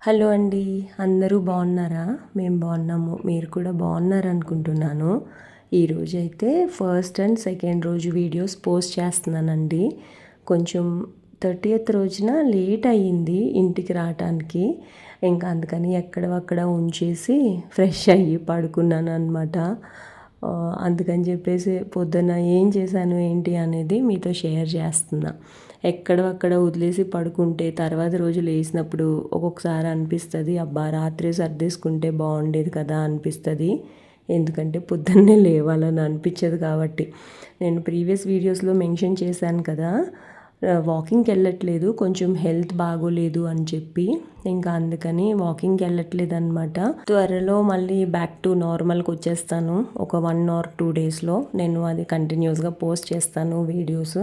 Hello అండి, అందరూ బాగున్నారా? మేము బాగున్నాము, మీరు కూడా బాగున్నారు అనుకుంటున్నాను. ఈరోజైతే ఫస్ట్ అండ్ సెకండ్ రోజు వీడియోస్ పోస్ట్ చేస్తున్నానండి. కొంచెం 30th రోజున లేట్ అయ్యింది ఇంటికి రావటానికి. ఇంకా అందుకని ఎక్కడవక్కడ ఉంచేసి ఫ్రెష్ అయ్యి పడుకున్నాను అనమాట. అందుకని చెప్పేసి పొద్దున్న ఏం చేశాను ఏంటి అనేది మీతో షేర్ చేస్తున్నా. ఎక్కడవక్కడ వదిలేసి పడుకుంటే తర్వాత రోజు లేచినప్పుడు ఒక్కొక్కసారి అనిపిస్తుంది, అబ్బా రాత్రి సర్దేసుకుంటే బాగుండేది కదా అనిపిస్తుంది. ఎందుకంటే పొద్దున్నే లేవాలని అనిపించదు కాబట్టి. నేను ప్రీవియస్ వీడియోస్లో మెన్షన్ చేశాను కదా, వాకింగ్కి వెళ్ళట్లేదు, కొంచెం హెల్త్ బాగోలేదు అని చెప్పి. ఇంకా అందుకని వాకింగ్కి వెళ్ళట్లేదు అనమాట. త్వరలో మళ్ళీ బ్యాక్ టు నార్మల్కి వచ్చేస్తాను. ఒక 1 or 2 డేస్లో నేను అది కంటిన్యూస్గా పోస్ట్ చేస్తాను వీడియోస్.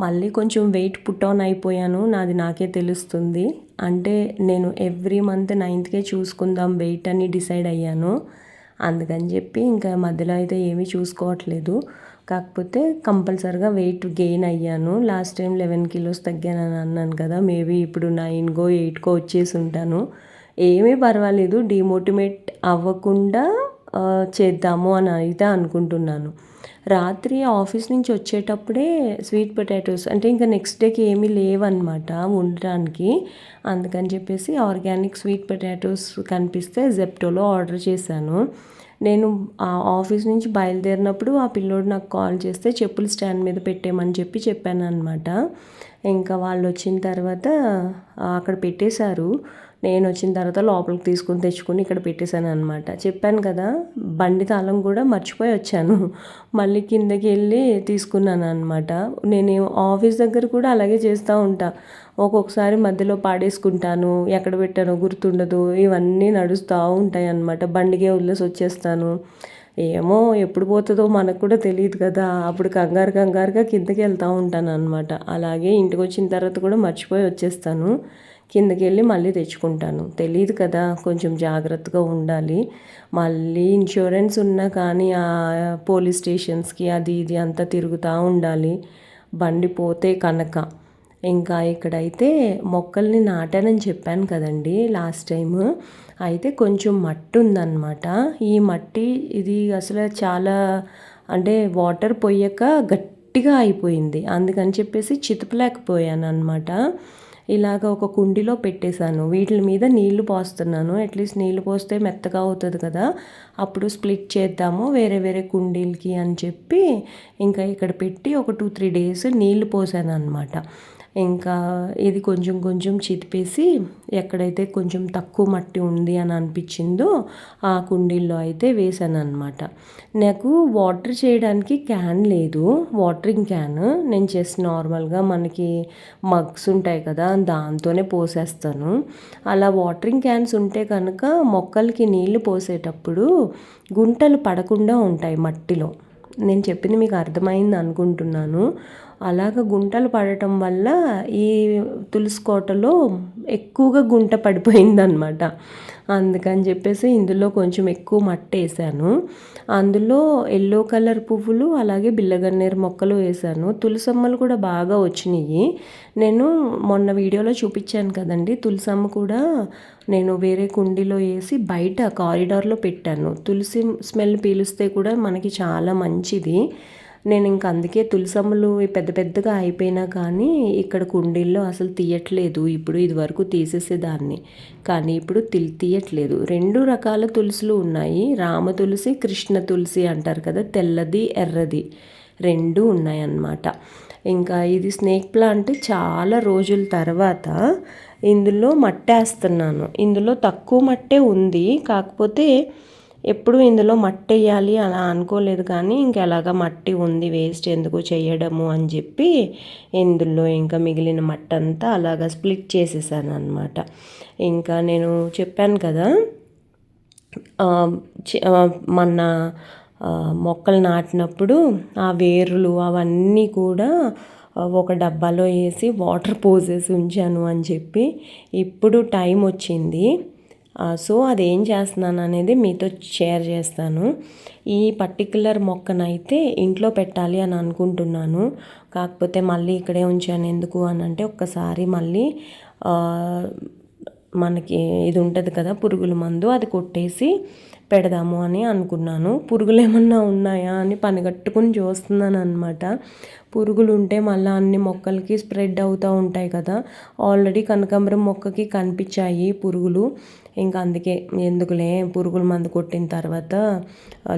మళ్ళీ కొంచెం వెయిట్ పుట్ ఆన్ అయిపోయాను, నాది నాకే తెలుస్తుంది. అంటే నేను ఎవ్రీ మంత్ 9th చూసుకుందాం వెయిట్ అని డిసైడ్ అయ్యాను. అందుకని చెప్పి ఇంకా మధ్యలో అయితే ఏమీ చూసుకోవట్లేదు. కాకపోతే కంపల్సరిగా వెయిట్ గెయిన్ అయ్యాను. లాస్ట్ టైం 11 kilos తగ్గానని అన్నాను కదా, మేబీ ఇప్పుడు 9 8 వచ్చేసి ఉంటాను. ఏమీ పర్వాలేదు, డిమోటివేట్ అవ్వకుండా చేద్దాము అని అయితే అనుకుంటున్నాను. రాత్రి ఆఫీస్ నుంచి వచ్చేటప్పుడే స్వీట్ పొటాటోస్, అంటే ఇంకా నెక్స్ట్ డేకి ఏమీ లేవన్నమాట ఉండడానికి. అందుకని చెప్పేసి ఆర్గానిక్ స్వీట్ పొటాటోస్ కనిపిస్తే జెప్టోలో ఆర్డర్ చేశాను. నేను ఆ ఆఫీస్ నుంచి బయలుదేరినప్పుడు ఆ పిల్లోడు నాకు కాల్ చేస్తే చెప్పులు స్టాండ్ మీద పెట్టేయమని చెప్పాను అనమాట. ఇంకా వాళ్ళు వచ్చిన తర్వాత అక్కడ పెట్టేశారు. నేను వచ్చిన తర్వాత లోపలికి తెచ్చుకుని ఇక్కడ పెట్టేశాను అనమాట. చెప్పాను కదా, బండి తాళం కూడా మర్చిపోయి వచ్చాను. మళ్ళీ కిందకి వెళ్ళి తీసుకున్నాను అనమాట. నేను ఆఫీస్ దగ్గర కూడా అలాగే చేస్తూ ఉంటా. ఒక్కొక్కసారి మధ్యలో పాడేసుకుంటాను, ఎక్కడ పెట్టానో గుర్తుండదు, ఇవన్నీ నడుస్తూ ఉంటాయి అన్నమాట. బండికే వదిలేసి వచ్చేస్తాను. ఏమో ఎప్పుడు పోతుందో మనకు కూడా తెలియదు కదా, అప్పుడు కంగారుగా కిందకి వెళ్తూ ఉంటాను అనమాట. అలాగే ఇంటికి వచ్చిన తర్వాత కూడా మర్చిపోయి వచ్చేస్తాను. కిందకి వెళ్ళి మళ్ళీ తెచ్చుకుంటాను. తెలియదు కదా, కొంచెం జాగ్రత్తగా ఉండాలి. మళ్ళీ ఇన్సూరెన్స్ ఉన్నా కానీ ఆ పోలీస్ స్టేషన్స్కి అది ఇది అంతా తిరుగుతూ ఉండాలి బండి పోతే కనుక. ఇంకా ఇక్కడైతే మొక్కల్ని నాటానని చెప్పాను కదండి లాస్ట్ టైము. అయితే కొంచెం మట్టి ఉందన్నమాట. ఈ మట్టి ఇది అసలు చాలా, అంటే వాటర్ పోయాక గట్టిగా అయిపోయింది. అందుకని చెప్పేసి చితపలేకపోయాను అనమాట. ఇలాగ ఒక కుండీలో పెట్టేశాను. వీటి మీద నీళ్లు పోస్తున్నాను. అట్లీస్ట్ నీళ్లు పోస్తే మెత్తగా అవుతుంది కదా, అప్పుడు స్ప్లిట్ చేద్దాము వేరే వేరే కుండీలకి అని చెప్పి ఇంకా ఇక్కడ పెట్టి ఒక 2-3 days నీళ్లు పోసాను అనమాట. ఇంకా ఇది కొంచెం చితిపేసి ఎక్కడైతే కొంచెం తక్కువ మట్టి ఉంది అని అనిపించిందో ఆ కుండీల్లో అయితే వేసాను అనమాట. నాకు వాటర్ చేయడానికి క్యాన్ లేదు, వాటరింగ్ క్యాన్. నేను జస్ట్ నార్మల్గా మనకి మగ్స్ ఉంటాయి కదా, దాంతోనే పోసేస్తాను. అలా వాటరింగ్ క్యాన్స్ ఉంటే కనుక మొక్కలకి నీళ్లు పోసేటప్పుడు గుంటలు పడకుండా ఉంటాయి మట్టిలో. నేను చెప్పింది మీకు అర్థమైంది అనుకుంటున్నాను. అలాగ గుంటలు పడటం వల్ల ఈ తులసి కోటలో ఎక్కువగా గుంట పడిపోయిందనమాట. అందుకని చెప్పేసి ఇందులో కొంచెం ఎక్కువ మట్టి వేసాను. అందులో ఎల్లో కలర్ పువ్వులు అలాగే బిల్లగన్నేరు మొక్కలు వేసాను. తులసమ్మలు కూడా బాగా వచ్చినాయి. నేను మొన్న వీడియోలో చూపించాను కదండి, తులసమ్మ కూడా నేను వేరే కుండీలో వేసి బయట కారిడార్లో పెట్టాను. తులసి స్మెల్ పీలిస్తే కూడా మనకి చాలా మంచిది. నేను ఇంక అందుకే తులసమ్మలు పెద్దగా అయిపోయినా కానీ ఇక్కడ కుండీల్లో అసలు తీయట్లేదు. ఇప్పుడు ఇది వరకు తీసేసేదాన్ని, కానీ ఇప్పుడు తీయట్లేదు. 2 రకాల తులసులు ఉన్నాయి, రామ తులసి, కృష్ణ తులసి అంటారు కదా, తెల్లది ఎర్రది 2 ఉన్నాయన్నమాట. ఇంకా ఇది స్నేక్ ప్లాంట్. చాలా రోజుల తర్వాత ఇందులో మట్టేస్తున్నాను. ఇందులో తక్కువ మట్టే ఉంది, కాకపోతే ఎప్పుడు ఇందులో మట్టి వేయాలి అలా అనుకోలేదు. కానీ ఇంకెలాగా మట్టి ఉంది, వేస్ట్ ఎందుకు చేయడము అని చెప్పి ఇందులో ఇంకా మిగిలిన మట్టి అంతా అలాగా స్ప్లిట్ చేసేసాను అనమాట. ఇంకా నేను చెప్పాను కదా, మన మొక్కలు నాటినప్పుడు ఆ వేర్లు అవన్నీ కూడా ఒక డబ్బాలో వేసి వాటర్ పోసేసి ఉంచాను అని చెప్పి. ఇప్పుడు టైం వచ్చింది, సో అదేం చేస్తున్నాను అనేది మీతో షేర్ చేస్తాను. ఈ పర్టిక్యులర్ మొక్కనైతే ఇంట్లో పెట్టాలి అని అనుకుంటున్నాను. కాకపోతే మళ్ళీ ఇక్కడే ఉంచాను ఎందుకు అని అంటే, ఒక్కసారి మళ్ళీ మనకి ఇది ఉంటుంది కదా పురుగుల మందు, అది కొట్టేసి పెడదాము అని అనుకున్నాను. పురుగులు ఏమన్నా ఉన్నాయా అని పనిగట్టుకుని చూస్తున్నాను అనమాట. పురుగులు ఉంటే మళ్ళీ అన్ని మొక్కలకి స్ప్రెడ్ అవుతూ ఉంటాయి కదా. ఆల్రెడీ కనకాంబరం మొక్కకి కనిపించాయి పురుగులు. ఇంకా అందుకే ఎందుకులే పురుగుల మందు కొట్టిన తర్వాత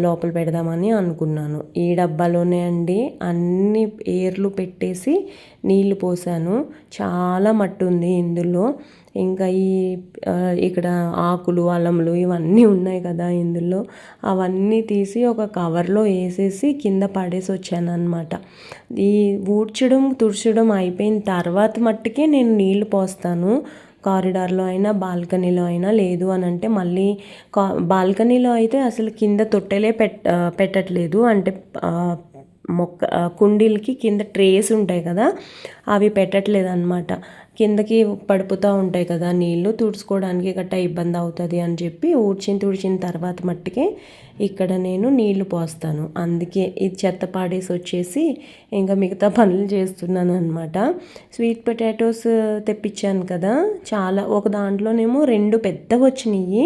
లోపల పెడదామని అనుకున్నాను. ఈ డబ్బాలోనే అండి అన్ని ఏర్లు పెట్టేసి నీళ్లు పోసాను. చాలా మట్టి ఉంది ఇందులో. ఇంకా ఇక్కడ ఆకులు అల్లములు ఇవన్నీ ఉన్నాయి కదా ఇందులో, అవన్నీ తీసి ఒక కవర్లో వేసేసి కింద పడేసి వచ్చాను అనమాట. ఈ ఊడ్చడం తుడచడం అయిపోయిన తర్వాత మట్టుకే నేను నీళ్లు పోస్తాను. కారిడార్లో అయినా బాల్కనీలో అయినా, లేదు అని అంటే మళ్ళీ బాల్కనీలో అయితే అసలు కింద తొట్టెలే పెట్టట్లేదు. అంటే కుండీలకి కింద ట్రేస్ ఉంటాయి కదా, అవి పెట్టట్లేదు అనమాట. కిందకి పడిపోతూ ఉంటాయి కదా నీళ్ళు, తుడుచుకోవడానికి గట్టా ఇబ్బంది అవుతుంది అని చెప్పి తుడిచిన తర్వాత మట్టుకే ఇక్కడ నేను నీళ్లు పోస్తాను. అందుకే ఇది చెత్త పాడేసి వచ్చేసి ఇంకా మిగతా పనులు చేస్తున్నాను అనమాట. స్వీట్ పొటాటోస్ తెప్పించాను కదా, చాలా ఒక దాంట్లోనేమో 2 పెద్దవి వచ్చినాయి,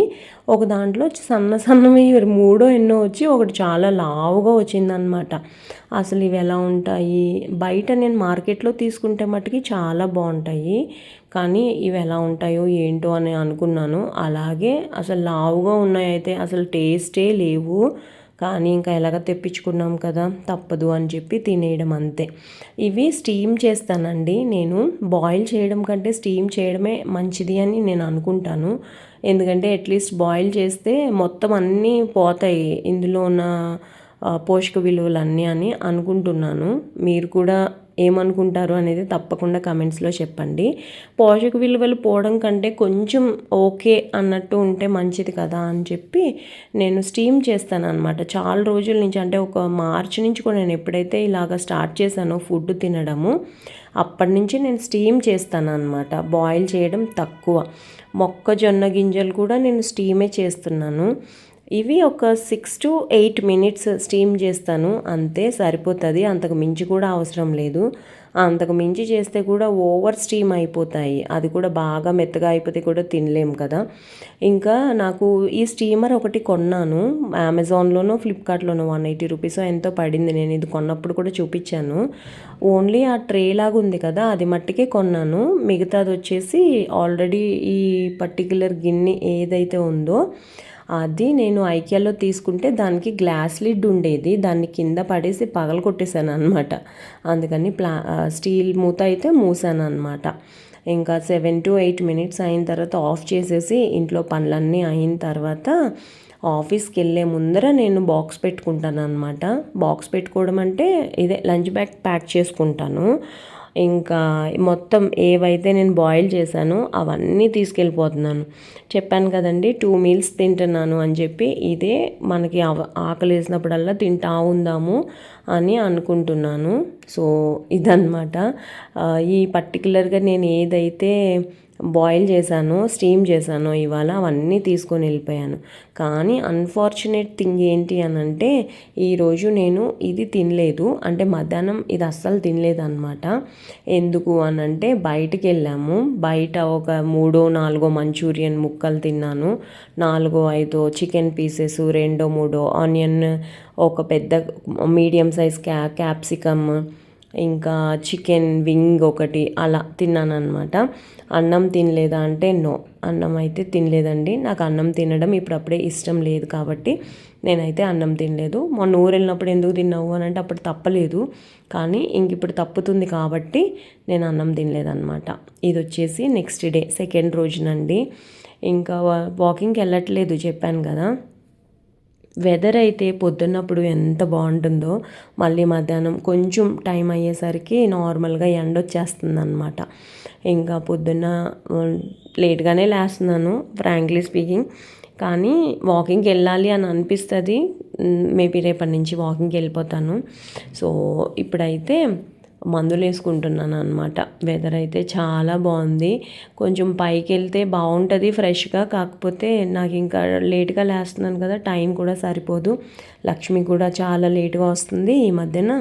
ఒక దాంట్లో సన్నవి 3 ఎన్నో వచ్చి ఒకటి చాలా లావుగా వచ్చిందనమాట. అసలు ఇవి ఎలా ఉంటాయి, బయట నేను మార్కెట్లో తీసుకుంటే మట్టుకి చాలా బాగుంటాయి, కానీ ఇవి ఎలా ఉంటాయో ఏంటో అని అనుకున్నాను. అలాగే అసలు లావుగా ఉన్నాయైతే అసలు టేస్టే లేవు. కానీ ఇంకా ఎలాగ తెప్పించుకున్నాం కదా, తప్పదు అని చెప్పి తినేయడం అంతే. ఇవి స్టీమ్ చేస్తానండి నేను. బాయిల్ చేయడం కంటే స్టీమ్ చేయడమే మంచిది అని నేను అనుకుంటాను. ఎందుకంటే అట్లీస్ట్ బాయిల్ చేస్తే మొత్తం అన్నీ పోతాయి ఇందులో ఉన్న పోషక విలువలన్నీ అని అనుకుంటున్నాను. మీరు కూడా ఏమనుకుంటారు అనేది తప్పకుండా కమెంట్స్లో చెప్పండి. పోషక విలువలు పోవడం కంటే కొంచెం ఓకే అన్నట్టు ఉంటే మంచిది కదా అని చెప్పి నేను స్టీమ్ చేస్తాను అనమాట. చాలా రోజుల నుంచి, అంటే ఒక మార్చి నుంచి కూడా నేను ఎప్పుడైతే ఇలాగ స్టార్ట్ చేశానో ఫుడ్ తినడము, అప్పటి నుంచి నేను స్టీమ్ చేస్తాను అనమాట. బాయిల్ చేయడం తక్కువ. మొక్కజొన్న గింజలు కూడా నేను స్టీమే చేస్తున్నాను. ఇవి ఒక 6 to 8 minutes స్టీమ్ చేస్తాను అంతే, సరిపోతుంది. అంతకు మించి కూడా అవసరం లేదు. అంతకు మించి చేస్తే కూడా ఓవర్ స్టీమ్ అయిపోతాయి. అది కూడా బాగా మెత్తగా అయిపోతే కూడా తినలేము కదా. ఇంకా నాకు ఈ స్టీమర్ ఒకటి కొన్నాను అమెజాన్లోనో ఫ్లిప్కార్ట్లోనో, 180 రూపీస్ ఎంతో పడింది. నేను ఇది కొన్నప్పుడు కూడా చూపించాను. ఓన్లీ ఆ ట్రే లాగా ఉంది కదా, అది మట్టికే కొన్నాను. మిగతాది వచ్చేసి ఆల్రెడీ ఈ పర్టిక్యులర్ గిన్నె ఏదైతే ఉందో అది నేను ఐకియాలో తీసుకుంటే దానికి గ్లాస్ లిడ్ ఉండేది, దాన్ని కింద పడేసి పగల కొట్టేశాను అనమాట. అందుకని స్టీల్ మూత అయితే మూసాను అనమాట. ఇంకా 7 to 8 minutes అయిన తర్వాత ఆఫ్ చేసేసి ఇంట్లో పనులన్నీ అయిన తర్వాత ఆఫీస్కి వెళ్ళే ముందర నేను బాక్స్ పెట్టుకుంటాను అనమాట. బాక్స్ పెట్టుకోవడం అంటే ఇదే లంచ్ బ్యాగ్ ప్యాక్ చేసుకుంటాను. ఇంకా మొత్తం ఏవైతే నేను బాయిల్ చేశానో అవన్నీ తీసుకెళ్ళిపోతున్నాను. చెప్పాను కదండి 2 meals తింటున్నాను అని చెప్పి. ఇదే మనకి ఆకలి వేసినప్పుడల్లా తింటా ఉందాము అని అనుకుంటున్నాను. సో ఇదన్నమాట. ఈ పర్టికులర్గా నేను ఏదైతే బాయిల్ చేశానో స్టీమ్ చేశానో ఇవాళ అవన్నీ తీసుకొని వెళ్ళిపోయాను. కానీ అన్ఫార్చునేట్ థింగ్ ఏంటి అని అంటే ఈరోజు నేను ఇది తినలేదు, అంటే మధ్యాహ్నం ఇది అస్సలు తినలేదు అనమాట. ఎందుకు అని అంటే బయటికి వెళ్ళాము, బయట ఒక 3-4 మంచూరియన్ ముక్కలు తిన్నాను, 4-5 చికెన్ పీసెస్, 2-3 ఆనియన్, ఒక పెద్ద మీడియం సైజ్ క్యాప్సికమ్, ఇంకా చికెన్ వింగ్ ఒకటి అలా తిన్నాను అనమాట. అన్నం తినలేదా అంటే నో, అన్నం అయితే తినలేదండి. నాకు అన్నం తినడం ఇప్పుడప్పుడే ఇష్టం లేదు కాబట్టి నేనైతే అన్నం తినలేదు. మొన్న ఊరు వెళ్ళినప్పుడు ఎందుకు తిన్నావు అని అంటే అప్పుడు తప్పలేదు, కానీ ఇంక ఇప్పుడు తప్పుతుంది కాబట్టి నేను అన్నం తినలేదన్నమాట. ఇది వచ్చేసి నెక్స్ట్ డే, సెకండ్ రోజునండి. ఇంకా వాకింగ్కి వెళ్ళట్లేదు చెప్పాను కదా. వెదర్ అయితే పొద్దున్నప్పుడు ఎంత బాగుంటుందో, మళ్ళీ మధ్యాహ్నం కొంచెం టైం అయ్యేసరికి నార్మల్గా ఎండ వచ్చేస్తుంది అనమాట. ఇంకా పొద్దున్న లేట్గానే లేస్తున్నాను ఫ్రాంక్లీ స్పీకింగ్, కానీ వాకింగ్కి వెళ్ళాలి అని అనిపిస్తుంది. మేబీ రేపటి నుంచి వాకింగ్కి వెళ్ళిపోతాను. సో ఇప్పుడైతే మందులు వేసుకుంటున్నాను అనమాట. వెదర్ అయితే చాలా బాగుంది. కొంచెం పైకి వెళ్తే బాగుంటుంది ఫ్రెష్గా, కాకపోతే నాకు ఇంకా లేట్గా లేస్తున్నాను కదా, టైం కూడా సరిపోదు. లక్ష్మి కూడా చాలా లేట్గా వస్తుంది ఈ మధ్యన.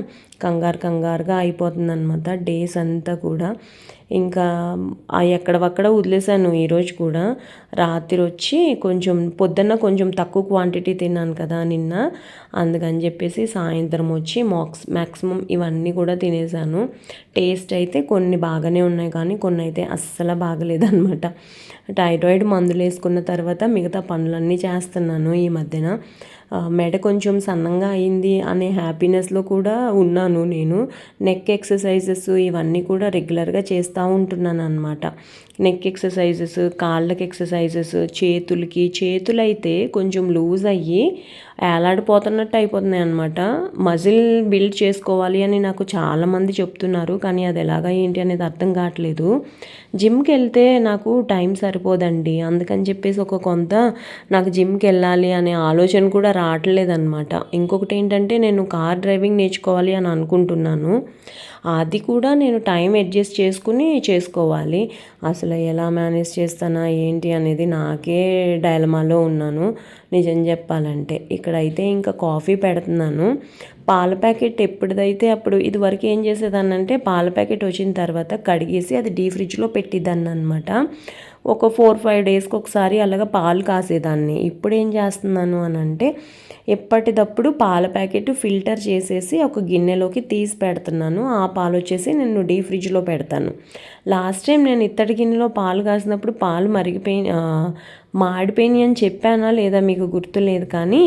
కంగారుగా అయిపోతుందనమాట డేస్ అంతా కూడా. ఇంకా ఎక్కడవక్కడ వదిలేసాను ఈరోజు కూడా. రాత్రి వచ్చి పొద్దున్న కొంచెం తక్కువ క్వాంటిటీ తిన్నాను కదా నిన్న, అందుకని చెప్పేసి సాయంత్రం వచ్చి మ్యాక్సిమం ఇవన్నీ కూడా తినేసాను. టేస్ట్ అయితే కొన్ని బాగానే ఉన్నాయి, కానీ కొన్ని అయితే అస్సలు బాగలేదన్నమాట. థైరాయిడ్ మందులు వేసుకున్న తర్వాత మిగతా పనులన్నీ చేస్తున్నాను ఈ మధ్యన. మెడ కొంచెం సన్నంగా అయింది అనే హ్యాపీనెస్లో కూడా ఉన్నాను నేను. నెక్ ఎక్సర్సైజెస్ ఇవన్నీ కూడా రెగ్యులర్గా చేస్తూ ఉంటున్నాను అనమాట. నెక్ ఎక్సర్సైజెస్, కాళ్ళకి ఎక్సర్సైజెస్, చేతులైతే కొంచెం లూజ్ అయ్యి ఏలాడిపోతున్నట్టు అయిపోతున్నాయి అనమాట. మజిల్ బిల్డ్ చేసుకోవాలి అని నాకు చాలామంది చెప్తున్నారు, కానీ అది ఎలాగా ఏంటి అనేది అర్థం కావట్లేదు. జిమ్కి వెళ్తే నాకు టైం సరిపోదండి, అందుకని చెప్పేసి కొంత నాకు జిమ్కి వెళ్ళాలి అనే ఆలోచన కూడా రావట్లేదన్నమాట. ఇంకొకటి ఏంటంటే, నేను కార్ డ్రైవింగ్ నేర్చుకోవాలి అని అనుకుంటున్నాను. అది కూడా నేను టైం అడ్జస్ట్ చేసుకోవాలి. అసలు ఎలా మేనేజ్ చేస్తానా ఏంటి అనేది నాకే డైలమాలో ఉన్నాను నిజం చెప్పాలంటే. ఇక్కడైతే ఇంకా కాఫీ పెడుతున్నాను. పాల ప్యాకెట్ ఎప్పుడైతే అప్పుడు ఇదివరకు ఏం చేసేదాన్నంటే, పాల ప్యాకెట్ వచ్చిన తర్వాత కడిగేసి అది డీ ఫ్రిడ్జ్లో పెట్టిద్దాన్ని అనమాట. ఒక 4-5 డేస్కి ఒకసారి అలాగా పాలు కాసేదాన్ని. ఇప్పుడు ఏం చేస్తున్నాను అని అంటే, ఎప్పటికప్పుడు పాల ప్యాకెట్ ఫిల్టర్ చేసేసి ఒక గిన్నెలోకి తీసి పెడుతున్నాను. ఆ పాలు వచ్చేసి నేను డీ ఫ్రిడ్జ్లో పెడతాను. లాస్ట్ టైం నేను ఇత్తడి గిన్నెలో పాలు కాసినప్పుడు పాలు మాడిపోయినాయి అని చెప్పానా లేదా మీకు గుర్తులేదు, కానీ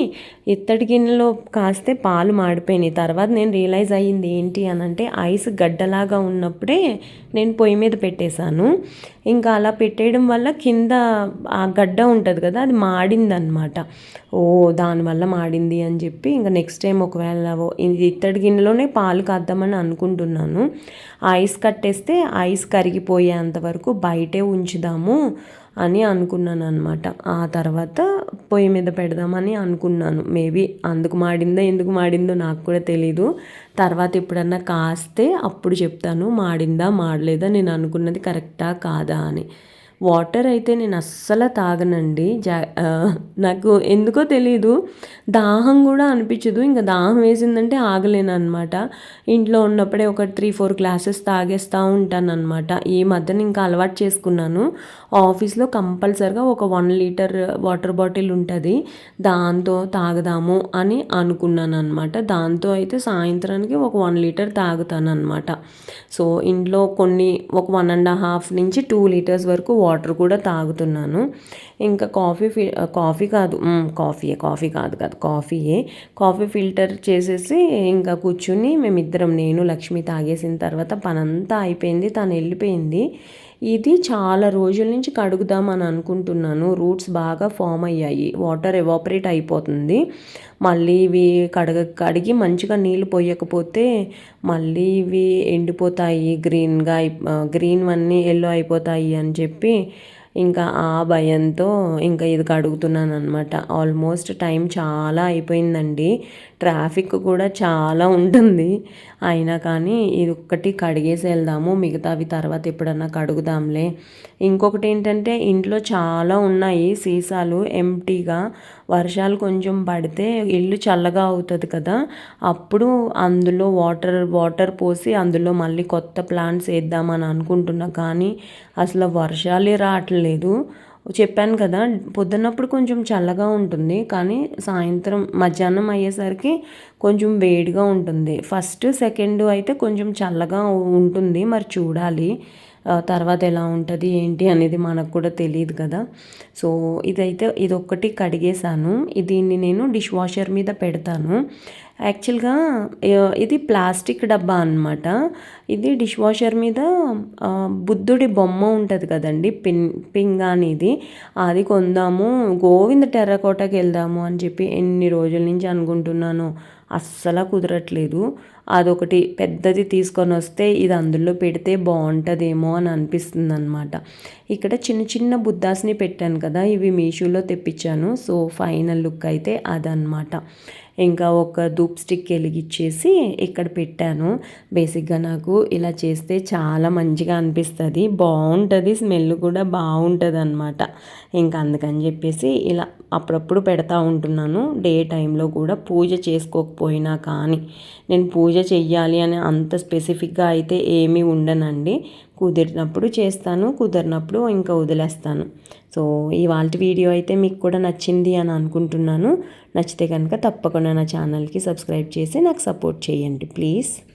ఇత్తడి గిన్నెలో కాస్తే పాలు మాడిపోయినాయి. తర్వాత నేను రియలైజ్ అయ్యింది ఏంటి అని అంటే, ఐస్ గడ్డలాగా ఉన్నప్పుడే నేను పొయ్యి మీద పెట్టేశాను. ఇంకా అలా పెట్టేయడం వల్ల కింద ఆ గడ్డ ఉంటుంది కదా, అది మాడిందనమాట. దానివల్ల మాడింది అని చెప్పి ఇంకా నెక్స్ట్ టైం ఒకవేళ ఇత్తడి గిన్నెలోనే పాలు కాద్దామని అనుకుంటున్నాను. ఐస్ కట్టేస్తే ఐస్ కరిగిపోయేంత వరకు బయటే ఉంచుదాము అని అనుకున్నాను అనమాట. ఆ తర్వాత పొయ్యి మీద పెడదామని అనుకున్నాను. మేబీ ఎందుకు మాడిందో నాకు కూడా తెలీదు. తర్వాత ఎప్పుడన్నా కాస్తే అప్పుడు చెప్తాను, మాడిందా మాడలేదా, నేను అనుకున్నది కరెక్టా కాదా అని. వాటర్ అయితే నేను అస్సలు తాగనండి. నాకు ఎందుకో తెలీదు, దాహం కూడా అనిపించదు. ఇంకా దాహం వేసిందంటే ఆగలేను అనమాట. ఇంట్లో ఉన్నప్పుడే ఒక 3-4 గ్లాసెస్ తాగేస్తూ ఉంటాను అనమాట. ఈ మధ్యన ఇంకా అలవాటు చేసుకున్నాను. ఆఫీస్లో కంపల్సరిగా ఒక 1 లీటర్ వాటర్ బాటిల్ ఉంటుంది, దాంతో తాగదాము అని అనుకున్నాను అనమాట. దాంతో అయితే సాయంత్రానికి ఒక 1 లీటర్ తాగుతాను అనమాట. సో ఇంట్లో ఒక 1.5 నుంచి 2 లీటర్స్ వరకు వాటర్ కూడా తాగుతున్నాను. ఇంకా కాఫీ ఫిల్టర్ చేసేసి ఇంకా కూర్చుని మేమిద్దరం, నేను లక్ష్మి తాగేసిన తర్వాత పనంతా అయిపోయింది, తను వెళ్ళిపోయింది. ఇది చాలా రోజుల నుంచి కడుగుదామని అనుకుంటున్నాను. రూట్స్ బాగా ఫామ్ అయ్యాయి, వాటర్ ఎవాపరేట్ అయిపోతుంది. మళ్ళీ ఇవి కడిగి మంచిగా నీళ్ళు పోయకపోతే మళ్ళీ ఇవి ఎండిపోతాయి, గ్రీన్వన్నీ ఎల్లో అయిపోతాయి అని చెప్పి ఇంకా ఆ భయంతో ఇంకా ఇది కడుగుతున్నాను అనమాట. ఆల్మోస్ట్ టైం చాలా అయిపోయిందండి. ట్రాఫిక్ కూడా చాలా ఉంటుంది. అయినా కానీ ఇది ఒక్కటి కడిగేసి వెళ్దాము, మిగతావి తర్వాత ఎప్పుడన్నా కడుగుదాంలే. ఇంకొకటి ఏంటంటే, ఇంట్లో చాలా ఉన్నాయి సీసాలు ఎంప్టీగా. వర్షాలు కొంచెం పడితే ఇల్లు చల్లగా అవుతుంది కదా, అప్పుడు అందులో వాటర్ పోసి అందులో మళ్ళీ కొత్త ప్లాంట్స్ వేద్దామని అనుకుంటున్నా. కానీ అసలు వర్షాలే రావట్లేదు. చెప్పాను కదా, పొద్దున్నప్పుడు కొంచెం చల్లగా ఉంటుంది, కానీ మధ్యాహ్నం అయ్యేసరికి కొంచెం వేడిగా ఉంటుంది. ఫస్ట్ సెకండ్ అయితే కొంచెం చల్లగా ఉంటుంది, మరి చూడాలి తర్వాత ఎలా ఉంటుంది ఏంటి అనేది మనకు కూడా తెలియదు కదా. సో ఇదొక్కటి కడిగేసాను. దీన్ని నేను డిష్ వాషర్ మీద పెడతాను. యాక్చువల్గా ఇది ప్లాస్టిక్ డబ్బా అనమాట. ఇది డిష్ వాషర్ మీద బుద్ధుడి బొమ్మ ఉంటుంది కదండి, పింగాణిది, అది కొందాము, గోవింద టెర్రకోటకి వెళ్దాము అని చెప్పి ఎన్ని రోజుల నుంచి అనుకుంటున్నాను, అస్సలు కుదరట్లేదు. అదొకటి పెద్దది తీసుకొని వస్తే ఇది అందులో పెడితే బాగుంటుందేమో అని అనిపిస్తుంది అనమాట. ఇక్కడ చిన్న చిన్న బుద్ధాస్ని పెట్టాను కదా, ఇవి మీషోలో తెప్పించాను. సో ఫైనల్ లుక్ అయితే అదనమాట. ఇంకా ఒక ధూప్ స్టిక్ వెలిగించేసి ఇక్కడ పెట్టాను. బేసిక్గా నాకు ఇలా చేస్తే చాలా మంచిగా అనిపిస్తుంది, బాగుంటుంది, స్మెల్ కూడా బాగుంటుంది అనమాట. ఇంకా అందుకని చెప్పేసి ఇలా అప్పుడప్పుడు పెడతా ఉంటున్నాను. డే టైంలో కూడా పూజ చేసుకోకపోయినా కానీ నేను పూజ చెయ్యాలి అని అంత స్పెసిఫిక్గా అయితే ఏమీ ఉండనండి. కుదిరినప్పుడు చేస్తాను, కుదిరినప్పుడు ఇంకా వదిలేస్తాను. సో ఇవాళ వీడియో అయితే మీకు కూడా నచ్చింది అని అనుకుంటున్నాను. నచ్చితే కనుక తప్పకుండా నా ఛానల్కి సబ్స్క్రైబ్ చేసి నాకు సపోర్ట్ చేయండి ప్లీజ్.